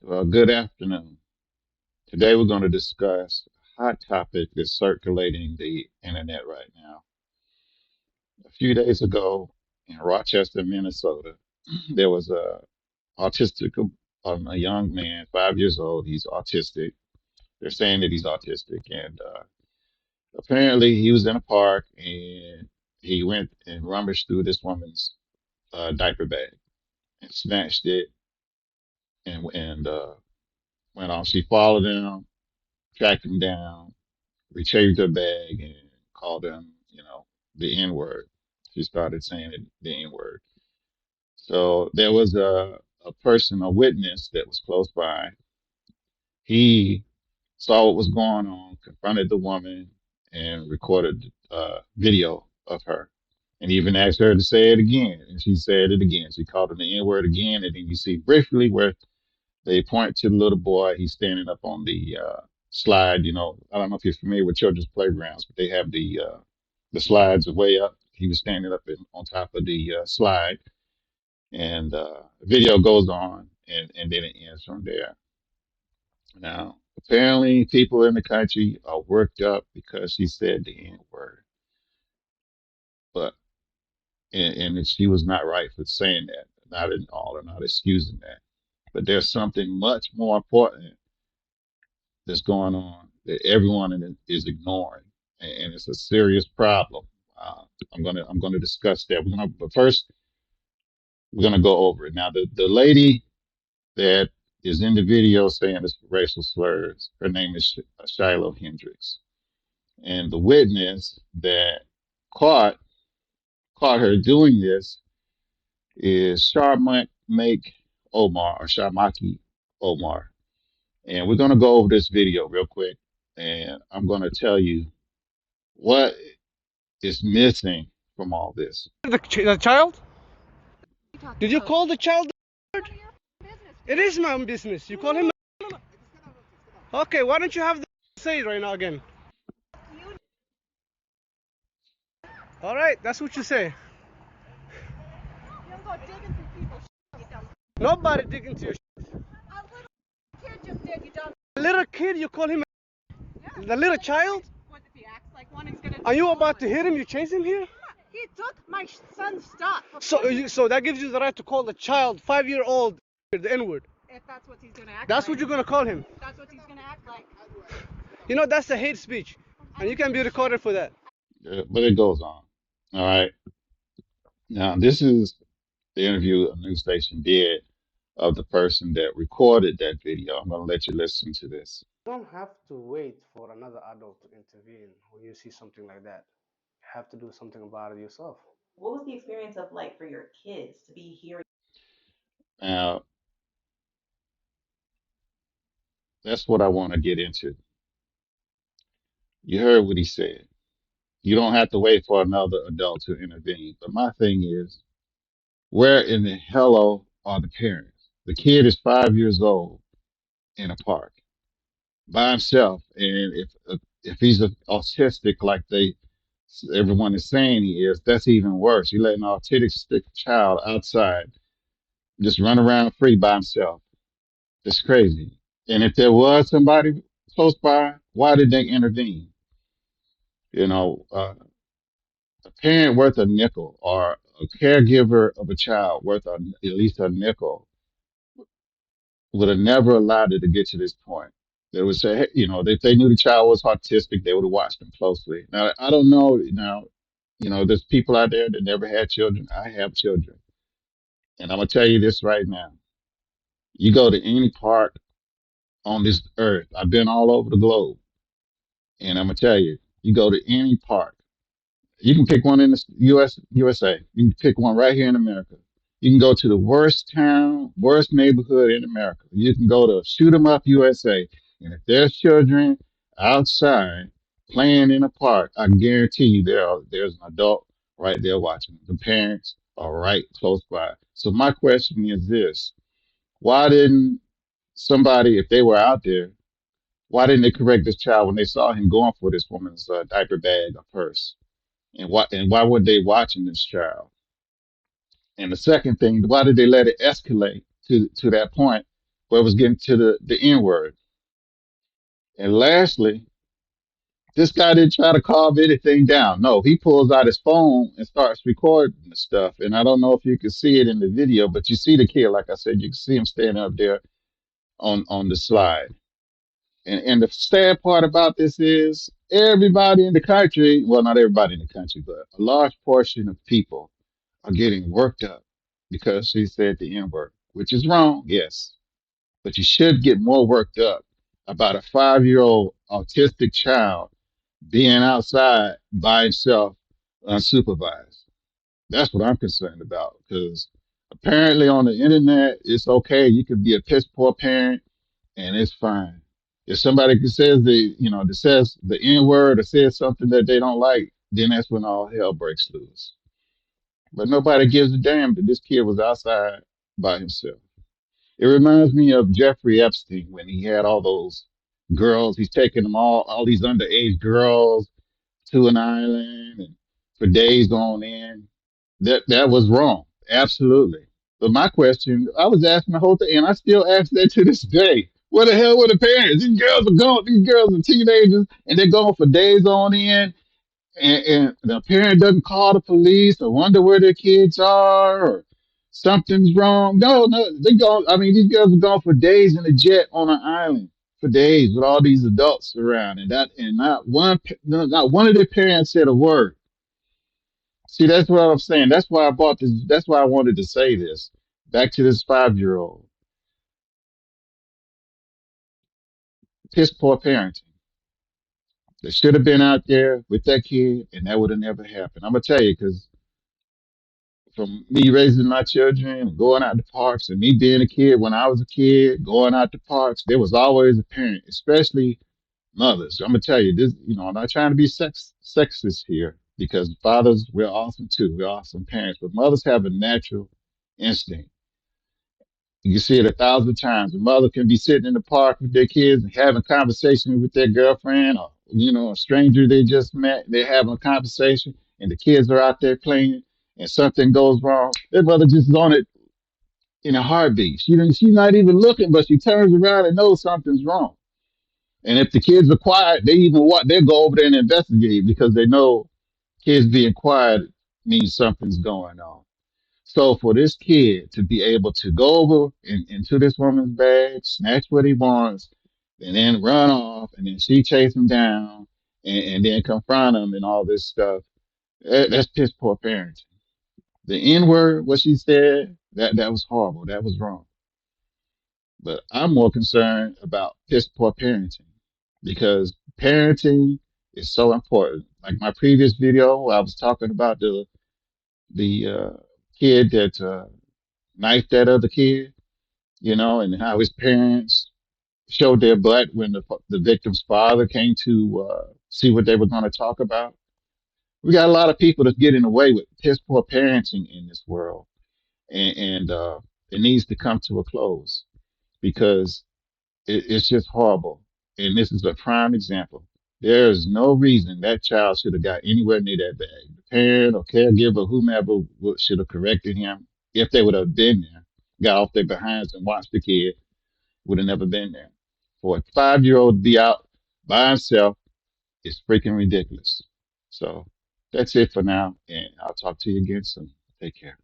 Well, good afternoon. Today we're going to discuss a hot topic that's circulating the internet right now. A few days ago in Rochester, Minnesota, there was a young man, 5 years old. He's autistic. They're saying that he's autistic, and apparently he was in a park and he went and rummaged through this woman's diaper bag and snatched it and went on. She followed him, tracked him down, retrieved her bag and called him, the N word. She started saying it, the N word. So there was a person, a witness that was close by. He saw what was going on, confronted the woman, and recorded video of her. And even asked her to say it again. And she said it again. She called him the N word again. And then you see briefly where they point to the little boy. He's standing up on the slide. I don't know if you're familiar with children's playgrounds, but they have the slides way up. He was standing up on top of the slide, and video goes on, and then it ends from there. Now, apparently, people in the country are worked up because she said the N word, but and she was not right for saying that. Not at all, or not excusing that. But there's something much more important that's going on that everyone is ignoring, and it's a serious problem. Uh, I'm gonna discuss that. But first we're gonna go over it. Now, the lady that is in the video saying this racial slurs, her name is Shiloh Hendrix, and the witness that caught caught her doing this is Sharmak Make Omar or Sharmaki Omar. And we're going to go over this video real quick. And I'm going to tell you what is missing from all this. The child? Did you call the child? It is my own business. You call him. Okay, why don't you have the say it right now again? All right, that's what you say. Nobody dig into your shit. A little kid, you call him the little child? Are you about to hit him? You chase him here? He took my son's stuff. So that gives you the right to call the child, 5-year old, the N-word. If that's what he's gonna act That's like. what you're gonna call him. That's what he's gonna act like. That's a hate speech, and you can be recorded for that. But it goes on. All right. Now, this is the interview a news station did of the person that recorded that video. I'm going to let you listen to this. You don't have to wait for another adult to intervene when you see something like that. You have to do something about it yourself. What was the experience of like for your kids to be hearing? Now, that's what I want to get into. You heard what he said. You don't have to wait for another adult to intervene. But my thing is, where in the hell are the parents? The kid is 5 years old in a park by himself, and if he's autistic like everyone is saying he is, that's even worse. You let an autistic child outside just run around free by himself. It's crazy. And if there was somebody close by, why did they intervene? You know, a parent worth a nickel or a caregiver of a child worth at least a nickel would have never allowed it to get to this point. They would say, hey, if they knew the child was autistic, they would have watched them closely. Now, I don't know. Now, there's people out there that never had children. I have children. And I'm going to tell you this right now. You go to any park on this earth, I've been all over the globe. And I'm going to tell you, you go to any park, you can pick one in the USA. You can pick one right here in America. You can go to the worst town, worst neighborhood in America. You can go to Shoot 'em Up USA. And if there's children outside playing in a park, I guarantee you there's an adult right there watching. The parents are right close by. So my question is this. Why didn't somebody, if they were out there, why didn't they correct this child when they saw him going for this woman's diaper bag or purse? And why were they watching this child? And the second thing, why did they let it escalate to that point? but was getting to the N word. And lastly, this guy didn't try to calm anything down. No, he pulls out his phone and starts recording the stuff. And I don't know if you can see it in the video, but you see the kid, like I said, you can see him standing up there on the slide. And the sad part about this is everybody in the country, well, not everybody in the country, but a large portion of people are getting worked up because she said the N word, which is wrong, yes. But you should get more worked up about a 5 year old autistic child being outside by himself unsupervised. That's what I'm concerned about because apparently on the internet, it's okay. You can be a piss poor parent and it's fine. If somebody says that says the N word or says something that they don't like, then that's when all hell breaks loose. But nobody gives a damn that this kid was outside by himself. It reminds me of Jeffrey Epstein when he had all those girls. He's taking them all these underage girls to an island and for days on end. That was wrong. Absolutely. But my question, I was asking the whole thing, and I still ask that to this day. Where the hell were the parents? These girls are going, these girls are teenagers, and they're going for days on end, and the parent doesn't call the police or wonder where their kids are or something's wrong. No, they go. I mean, these girls are gone for days in a jet on an island for days with all these adults around, and not one of their parents said a word. See, that's what I'm saying. That's why I bought this. That's why I wanted to say this. Back to this 5 year old. Piss poor parenting. They should have been out there with that kid, and that would have never happened. I'm gonna tell you, because from me raising my children, going out to parks, and me being a kid when I was a kid, going out to parks, there was always a parent, especially mothers. I'm gonna tell you this. I'm not trying to be sexist here, because fathers, we're awesome too. We're awesome parents, but mothers have a natural instinct. You can see it 1,000 times. A mother can be sitting in the park with their kids and having conversation with their girlfriend or, a stranger they just met. They're having a conversation and the kids are out there playing and something goes wrong. Their mother just is on it in a heartbeat. She's not even looking, but she turns around and knows something's wrong. And if the kids are quiet, they go over there and investigate because they know kids being quiet means something's going on. So for this kid to be able to go over into this woman's bag, snatch what he wants, and then run off, and then she chase him down, and then confront him and all this stuff, that's piss poor parenting. The N word, what she said, that was horrible. That was wrong. But I'm more concerned about piss poor parenting because parenting is so important. Like my previous video, I was talking about the kid that knifed that other kid, and how his parents showed their butt when the victim's father came to see what they were going to talk about. We got a lot of people that's getting away with piss poor parenting in this world, and it needs to come to a close because it's just horrible. And this is a prime example. There is no reason that child should have got anywhere near that bag. The parent or caregiver, whomever, should have corrected him if they would have been there, got off their behinds and watched the kid, would have never been there. For a 5 year old to be out by himself is freaking ridiculous. So that's it for now, and I'll talk to you again soon. Take care.